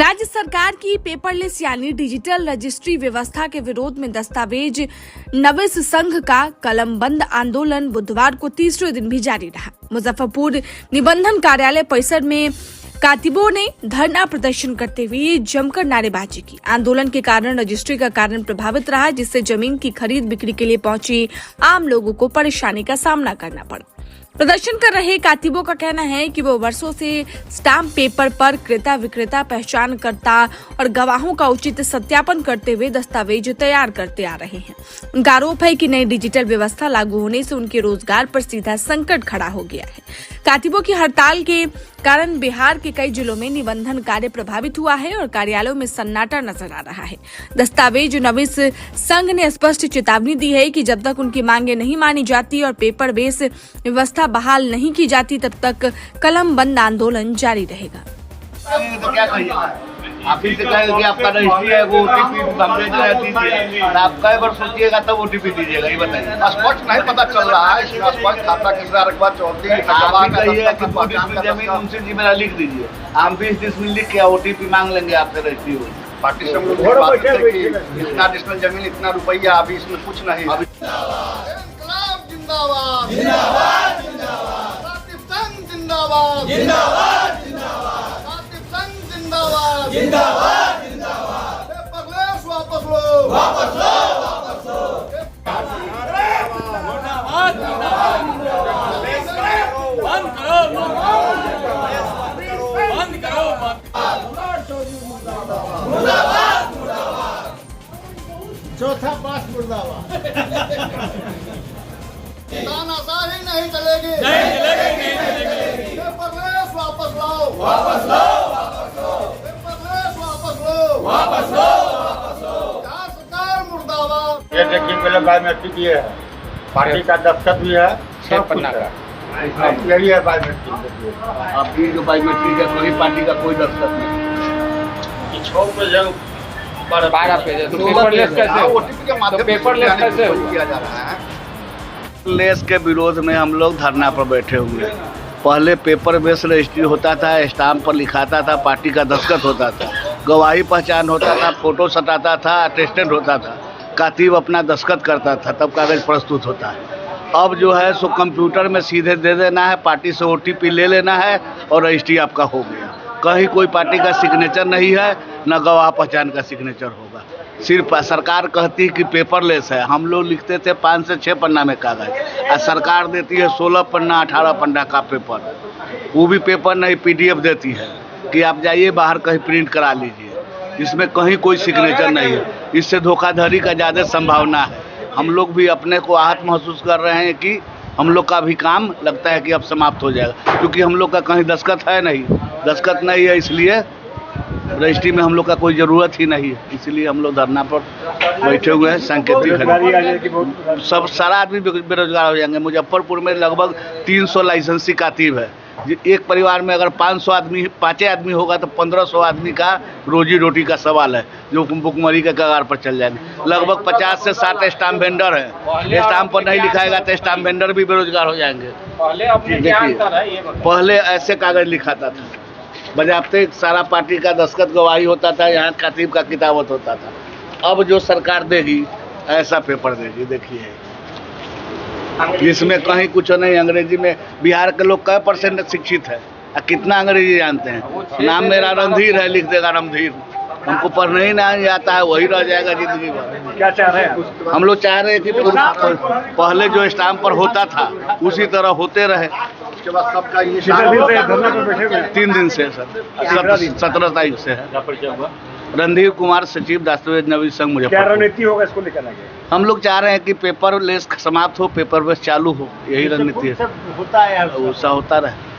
राज्य सरकार की पेपरलेस यानी डिजिटल रजिस्ट्री व्यवस्था के विरोध में दस्तावेज नविस संघ का कलमबंद आंदोलन बुधवार को तीसरे दिन भी जारी रहा। मुजफ्फरपुर निबंधन कार्यालय परिसर में कातिबों ने धरना प्रदर्शन करते हुए जमकर नारेबाजी की। आंदोलन के कारण रजिस्ट्री का कार्य प्रभावित रहा, जिससे जमीन की खरीद बिक्री के लिए पहुंचे आम लोगों को परेशानी का सामना करना पड़ा। प्रदर्शन कर रहे कातिबों का कहना है कि वो वर्षों से स्टाम्प पेपर पर क्रेता विक्रेता पहचानकर्ता और गवाहों का उचित सत्यापन करते हुए दस्तावेज तैयार करते आ रहे हैं। उनका आरोप है कि नई डिजिटल व्यवस्था लागू होने से उनके रोजगार पर सीधा संकट खड़ा हो गया है। कातिबों की हड़ताल के कारण बिहार के कई जिलों में निबंधन कार्य प्रभावित हुआ है और कार्यालयों में सन्नाटा नजर आ रहा है। दस्तावेज नविस संघ ने स्पष्ट चेतावनी दी है कि जब तक उनकी मांगे नहीं मानी जाती और पेपर बेस व्यवस्था बहाल नहीं की जाती, तब तक कलम बंद आंदोलन जारी रहेगा। तो क्या कहिएगा, आप ही से कहेंगे कि आपका रजिस्ट्री है वो ओटीपी हमसे जो है दीजिए, और आप कई बार सोचिएगा तब ओटीपी दीजिएगा। ये बताइए, स्पष्ट नहीं पता चल रहा है इसमें स्पष्ट खाता किसका रकबा 34 आप कहिएगा कि 20 जमीन उनसे जी मेरा लिख दीजिए, हम 20 डिसमिल लिख के ओटीपी मांग लेंगे आपसे रजिस्ट्री हो। पार्टी से हम लोग ये बात करते हैं कि इतना डिसमिल जमीन इतना रुपया, अभी इसमें कुछ नहीं। जिंदाबाद जिंदाबाद जिंदाबाद जिंदाबाद जिंदाबाद जिंदाबाद जिंदाबाद जिंदाबाद पेपरलेस वापस लो वापस लो वापस लो बंद करो बंद करो मुर्दाबाद मुर्दाबाद चौथा पास मुर्दाबाद तानाशाही नहीं चलेगी नहीं चलेगी नहीं चलेगी पेपरलेस वापस लो वापस लो वापस लो पेपरलेस वापस लो वापस लो वापस लो यहाँ सरकार मुर्दाबाद। ये देखिए पहले बायोमेट्रिक ये है, पार्टी का दस्तखत भी है, 6 पन्ना का यही है बायोमेट्रिक। आपकी जो बायोमेट्रिक है कोई पार्टी का कोई दस्तखत नहीं, 6 पेज 12 पेज तो पेपरलेस कैसे ओटीपी के माध्यम से पेपरलेस कैसे किया जा रहा है। लेस के विरोध में हम लोग धरना पर बैठे हुए हैं। पहले पेपर बेस रजिस्ट्री होता था, स्टाम्प पर लिखाता था, पार्टी का दस्तखत होता था, गवाही पहचान होता था, फोटो सटाता था, अटेस्टेड होता था, कातिब अपना दस्तखत करता था, तब कागज प्रस्तुत होता है। अब जो है सो कंप्यूटर में सीधे दे देना है, पार्टी से ओटीपी ले लेना है और रजिस्ट्री आपका हो गया। कहीं कोई पार्टी का सिग्नेचर नहीं है, न गवाह पहचान का सिग्नेचर होगा। सिर्फ सरकार कहती है कि पेपरलेस है, हम लोग लिखते थे 5 से 6 पन्ना में कागज, और सरकार देती है 16 पन्ना 18 पन्ना का पेपर। वो भी पेपर नहीं, पीडीएफ देती है कि आप जाइए बाहर कहीं प्रिंट करा लीजिए। इसमें कहीं कोई सिग्नेचर नहीं है, इससे धोखाधड़ी का ज़्यादा संभावना है। हम लोग भी अपने को आहत महसूस कर रहे हैं कि हम लोग का भी काम लगता है कि अब समाप्त हो जाएगा, क्योंकि हम लोग का कहीं दस्तखत है नहीं, दस्तखत नहीं है, इसलिए रजिस्ट्री में हम लोग का कोई ज़रूरत ही नहीं है। इसलिए हम लोग धरना पर बैठे हुए हैं। संकेतिक है, सब सारा आदमी बेरोजगार हो जाएंगे। मुजफ्फरपुर में लगभग 300 लाइसेंसी कातिब है। एक परिवार में अगर 500 आदमी 5 आदमी होगा तो 1500 आदमी का रोजी रोटी का सवाल है, जो भुखमरी के कगार पर चल जाएंगे। लगभग 50 से 60 स्टाम्प वेंडर हैं। स्टाम्प पर नहीं लिखाएगा तो स्टाम्प वेंडर भी बेरोजगार हो जाएंगे। पहले ऐसे कागज लिखाता था, बजाते सारा पार्टी का दस्तखत गवाही होता था, यहाँ कातिब का किताबत होता था। अब जो सरकार देगी ऐसा पेपर देगी, देखिए जिसमें कहीं कुछ नहीं। अंग्रेजी में बिहार के लोग कै % शिक्षित है, कितना अंग्रेजी जानते हैं। नाम मेरा रणधीर है, लिख देगा रणधीर। हमको पढ़ने ही नहीं आता है, वही रह जाएगा जिंदगी भर। क्या चाह रहे हैं? हम लोग चाह रहे हैं कि पहले जो स्टाम्प पर होता था उसी तरह होते रहे। उसके बाद सबका ये 3 दिन से सर, 17 तारीख से है। रणधीर कुमार, सचिव दस्तावेज नविस संघ मुजफ्फरपुर। क्या रणनीति होगा इसको लेकर आगे? हम लोग चाह रहे हैं कि पेपर लेस समाप्त हो, पेपर बेस चालू हो, यही रणनीति है। होता है ऐसा होता रहे।